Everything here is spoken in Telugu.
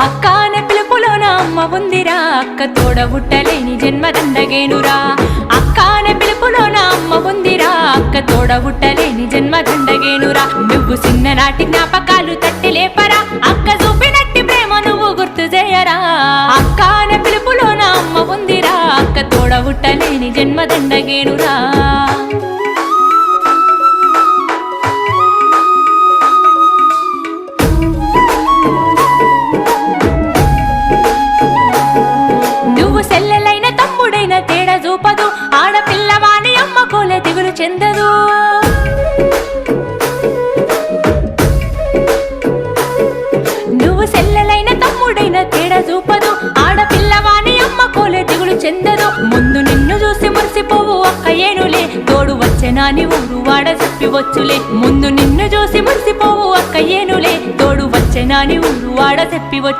అక్క అనే పిలుపులోన అమ్మ ఉందిరా, అక్క తోడబుట్టలేని జన్మదండగేనురా. అక్క అనే పిలుపులోన అమ్మ ఉందిరా, అక్క తోడబుట్టలేని జన్మదండగేనురా. నువ్వు చిన్ననాటి జ్ఞాపకాలు తట్టి లేపరా, అక్క చూపినట్టి ప్రేమ నువ్వు గుర్తు చేయరా. అక్క అనే పిలుపులోన అమ్మ ఉందిరా, అక్క తోడబుట్టలేని జన్మదండగేనురా. నువ్వు సెల్లెలైన తమ్ముడైన తేడా చూపదు, ఆడపిల్లవాని అమ్మ కోలే దిగులు చెందదు. నువ్వు సెల్లెలైన తమ్ముడైన తేడా చూపదు, ఆడపిల్లవాని అమ్మ కోలే దిగులు చెందదు. ముందు నిన్ను చూసి మురిసిపోవు అక్క ఏనులే, తోడు వచ్చెనాని ఊరు వాడ చెప్పి వచ్చులే. ముందు నిన్ను చూసి మురిసిపోవు అక్క ఏనులే, తోడు వచ్చెనాని ఊరు వాడ చెప్పి వచ్చు.